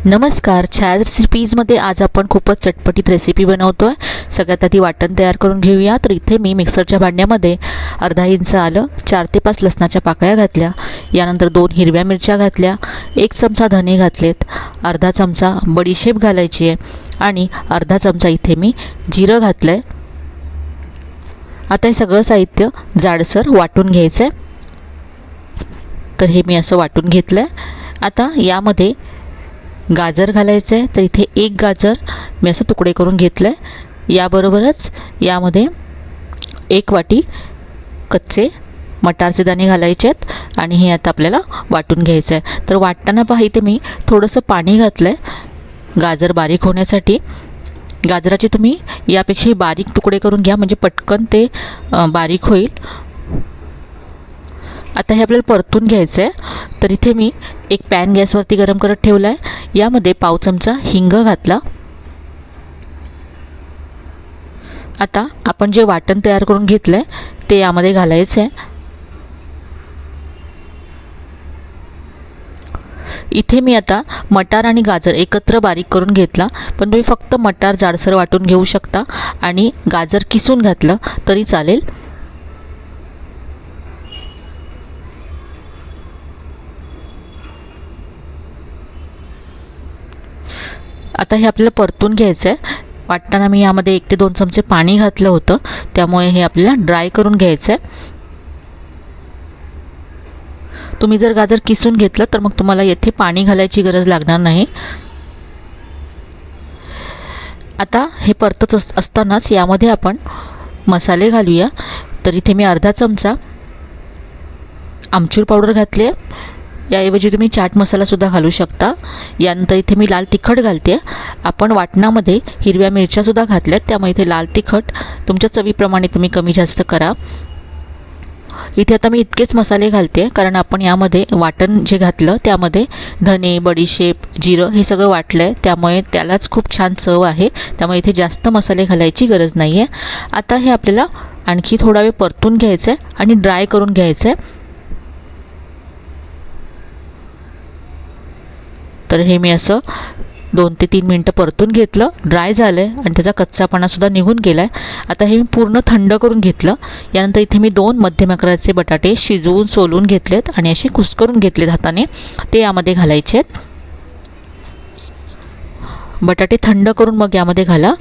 नमस्कार, छाया रेसिपीजमध्ये आज आपण खूपच चटपटीत रेसिपी बनवतोय। सगळ्यात आधी वाटण तयार करून घेऊया। तर इथे मी मिक्सरच्या भांड्यामध्ये अर्धा इंच आलं, 4 ते 5 लसणाच्या पाकळ्या घातल्या, यानंतर 2 हिरव्या मिरच्या घातल्या, 1 चमचा धने घातलेत, अर्धा चमचा बडीशेप घालायची आहे आणि अर्धा चमचा इथे मी जिरं घातलंय। आता हे सगळं साहित्य जाडसर वाटून घ्यायचं आहे। तर हे मी असं वाटून घेतलंय। आता यामध्ये गाजर घालायचं आहे। तर इथे 1 गाजर मी असं तुकडे करून घेतलं आहे। याबरोबरच यामध्ये 1 वाटी कच्चे मटारचे दाणे घालायचे आहेत आणि हे आता आपल्याला वाटून घ्यायचं आहे। तर वाटताना पहा इथे मी थोडंसं पाणी घातलं आहे गाजर बारीक होण्यासाठी। गाजराचे तुम्ही यापेक्षाही बारीक तुकडे करून घ्या, म्हणजे पटकन ते बारीक होईल। आता हे आपल्याला परतून घ्यायचं आहे। तर इथे मी एक पॅन गॅसवरती गरम करत ठेवला आहे। यामध्ये पाव चमचा हिंग घातला। आता आपण जे वाटण तयार करून घेतलं आहे ते यामध्ये घालायचं आहे। इथे मी आता मटार आणि गाजर एकत्र बारीक करून घेतला, पण तुम्ही फक्त मटार जाडसर वाटून घेऊ शकता आणि गाजर किसून घातलं तरी चालेल। आता हे आपल्याला परतून घ्यायचं आहे। वाटताना मी यामध्ये 1 ते 2 चमचे पाणी घातलं होतं, त्यामुळे हे आपल्याला ड्राय करून घ्यायचं आहे। तुम्ही जर गाजर किसून घेतलं तर मग तुम्हाला येथे पाणी घालायची गरज लागणार नाही। आता हे परतत असतानाच यामध्ये आपण मसाले घालूया। तर इथे मी अर्धा चमचा आमचूर पावडर घातली आहे। याऐवजी तुम्ही चाट मसाला सुद्धा घालू शकता। यानंतर इथे मी लाल तिखट घालते। आपण वाटणामध्ये हिरव्या मिरच्या सुद्धा घातल्यात, त्यामुळे इथे लाल तिखट तुमच्या चवीप्रमाणे तुम्ही कमी जास्त करा। इथे आता मी इतकेच मसाले घालते, कारण आपण यामध्ये वाटण जे घातलं त्यामध्ये धने, बडीशेप, जिरं हे सगळं वाटलं आहे, त्यामुळे त्यालाच खूप छान चव आहे। त्यामुळे इथे जास्त मसाले घालायची गरज नाही आहे। आता हे आपल्याला आणखी थोडा वेळ परतून घ्यायचं आहे आणि ड्राय करून घ्यायचं आहे। तर हे मी असं 2 ते 3 मिनटं परतून घेतलं, ड्राय झालं आहे आणि त्याचा कच्चापणासुद्धा निघून गेला आहे। आता हे मी पूर्ण थंड करून घेतलं। यानंतर इथे मी 2 मध्यम आकाराचे बटाटे शिजवून सोलून घेतलेत आणि असे कुस्करून घेतलेत हाताने, ते यामध्ये घालायचे आहेत। बटाटे थंड करून मग यामध्ये घाला।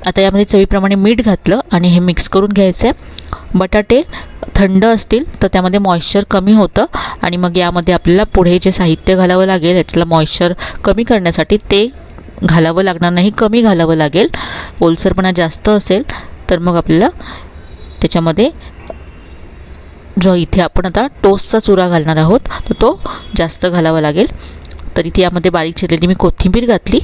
आता यामध्ये चवीप्रमाणे मीठ घातलं आणि हे मिक्स करून घ्यायचं आहे। बटाटे थंड असतील तर त्यामध्ये मॉइश्चर कमी होतं आणि मग यामध्ये आपल्याला पुढे जे साहित्य घालावं लागेल यातलं मॉइश्चर कमी करण्यासाठी ते घालावं लागणार नाही, कमी घालावं लागेल। ओलसरपणा जास्त असेल तर मग आपल्याला त्याच्यामध्ये जो इथे आपण आता टोस्टचा चुरा घालणार आहोत तर तो जास्त घालावा लागेल। तर इथे यामध्ये बारीक चिरलेली मी कोथिंबीर घातली।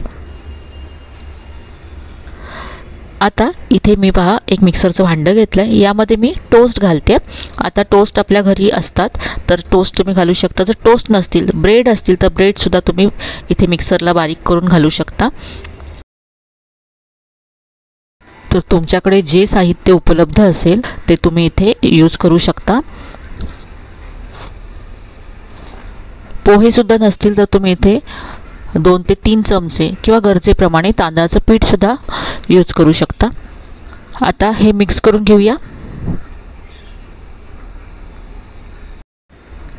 आता इथे मी पहा एक मिक्सरचं भांडं घेतलं आहे, यामध्ये मी टोस्ट घालते। आता टोस्ट आपल्या घरी असतात तर टोस्ट तुम्ही घालू शकता। जर टोस्ट नसतील, ब्रेड असतील तर ब्रेडसुद्धा तुम्ही इथे मिक्सरला बारीक करून घालू शकता। तर तुमच्याकडे जे साहित्य उपलब्ध असेल ते तुम्ही इथे यूज करू शकता। पोहेसुद्धा नसतील तर तुम्ही इथे 2 ते 3 चमचे किंवा गरजेप्रमाणे तांदळाचं पीठसुद्धा यूज करू शकता। आता हे मिक्स करून घेऊया।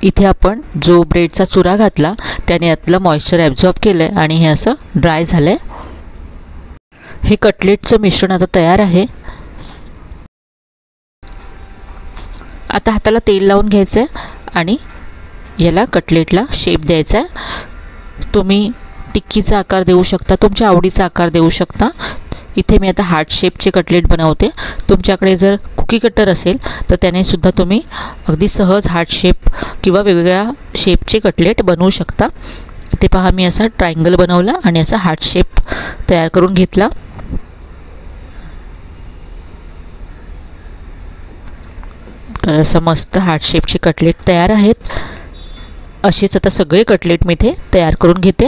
इथे आपण जो ब्रेडचा चुरा घातला त्याने यातलं मॉइश्चर ॲब्झॉर्ब केलं आहे आणि हे असं ड्राय झालं आहे। हे कटलेटचं मिश्रण आता तयार आहे। आता हाताला तेल लावून घ्यायचं आहे आणि याला कटलेटला शेप द्यायचा आहे। तुम्ही टिक्कीचा आकार देऊ शकता, तुमच्या आवडीचा आकार देऊ शकता। इथे मी आता हार्ट शेपचे कटलेट बनवते। तुमच्याकडे जर कुकी कटर असेल तर त्याने सुद्धा तुम्ही अगदी सहज हार्ट शेप किंवा वेगवेगळ्या शेपचे कटलेट बनवू शकता। इथे पहा मी असा ट्रायंगल बनवला आणि असा हार्ट शेप तयार करून घेतला। तर असं मस्त हार्ट शेपचे कटलेट तयार आहेत। असेच आता सगळे कटलेट मी इथे तयार करून घेते।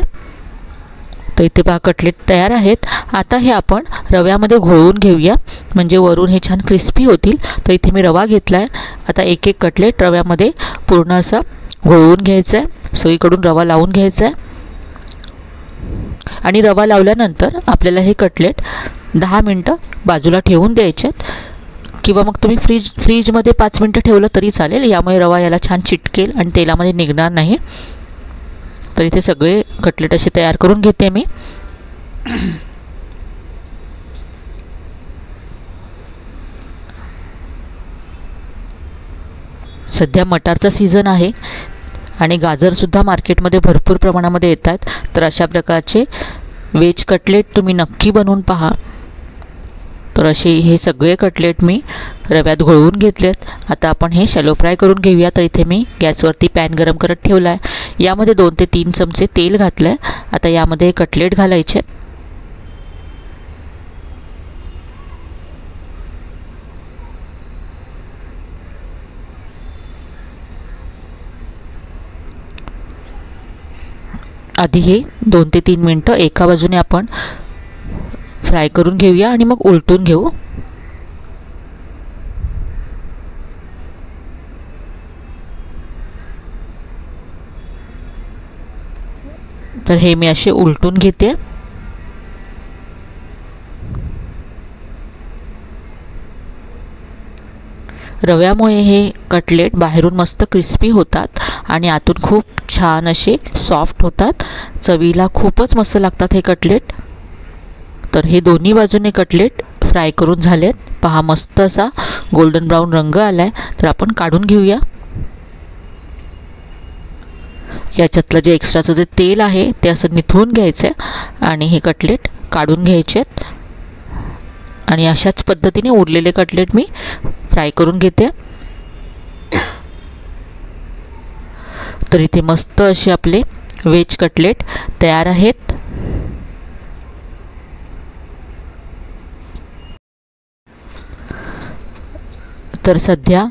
तर इथे पहा कटलेट तयार आहेत। आता हे आपण रव्यामध्ये घोळवून घेऊया, म्हणजे वरून हे छान क्रिस्पी होतील। तर इथे मी रवा घेतला आहे। आता एक एक कटलेट रव्यामध्ये पूर्ण असा घोळवून घ्यायचा आहे, सगळीकडून रवा लावून घ्यायचा आहे। आणि रवा लावल्यानंतर आपल्याला हे कटलेट 10 मिनटं बाजूला ठेवून द्यायचेत, किंवा मग तुम्ही फ्रीजमध्ये 5 मिनटं ठेवलं तरी चालेल. यामुळे रवा याला छान चिटकेल आणि तेलामध्ये निघणार नाही. तर इथे सगळे कटलेट असे तयार करून घेते मी. सध्या मटारचा सीझन आहे आणि गाजरसुद्धा मार्केटमध्ये भरपूर प्रमाणामध्ये येत आहेत. तर अशा प्रकारचे वेज कटलेट तुम्ही नक्की बनवून पहा. तर असे हे सगळे कटलेट मी रव्यात घोळवून घेतलेत. आता आपण हे शॅलो फ्राय करून घेऊया. तर इथे मी गॅसवरती पॅन गरम करत ठेवला आहे. यामध्ये 2 ते 3 चमचे तेल घातलं आहे. आता यामध्ये कटलेट घालायचे. आधी हे 2 ते 3 मिनटं एका बाजूने आपण फ्राय करून घेऊया आणि मग उलटून घेऊ. तर हे मी असे उलटून घेते. रव्यामुळे हे कटलेट बाहेरून मस्त क्रिस्पी होतात आणि आतून खूप छान असे सॉफ्ट होतात. चवीला खूपच मस्त लागतात हे कटलेट. तर हे दोन्ही बाजूने कटलेट फ्राय करून झालेत. पहा मस्त असा गोल्डन ब्राऊन रंग आलाय. तर आपण काढून घेऊया. याच्यातलं जे एक्स्ट्राचं जे तेल आहे ते असं निथळून घ्यायचं आहे आणि हे कटलेट काढून घ्यायचे आहेत. आणि अशाच पद्धतीने उरलेले कटलेट मी फ्राय करून घेते. तर इथे मस्त असे आपले वेज कटलेट तयार आहेत. तर सध्या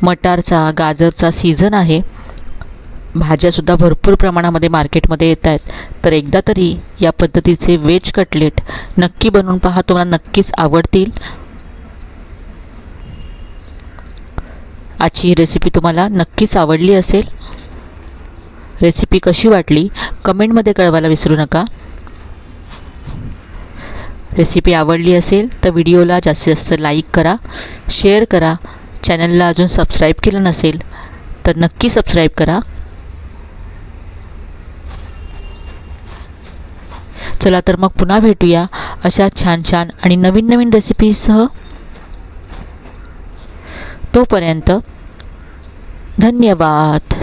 मटारचा गाजरचा सीझन आहे. भाज्यासुद्धा भरपूर प्रमाणामध्ये मार्केटमध्ये येत आहेत. तर एकदा तरी या पद्धतीचे वेज कटलेट नक्की बनवून पहा. तुम्हाला नक्कीच आवडतील. आजची रेसिपी तुम्हाला नक्कीच आवडली असेल. रेसिपी कशी वाटली कमेंटमध्ये कळवायला विसरू नका. रेसिपी आवडली असेल तर व्हिडिओला जास्तीत जास्त लाईक करा, शेअर करा. चॅनलला अजून सबस्क्राईब केलं नसेल तर नक्की सबस्क्राईब करा. चला तर मग पुन्हा भेटूया अशा छान छान आणि नवीन नवीन रेसिपीसह. तोपर्यंत धन्यवाद.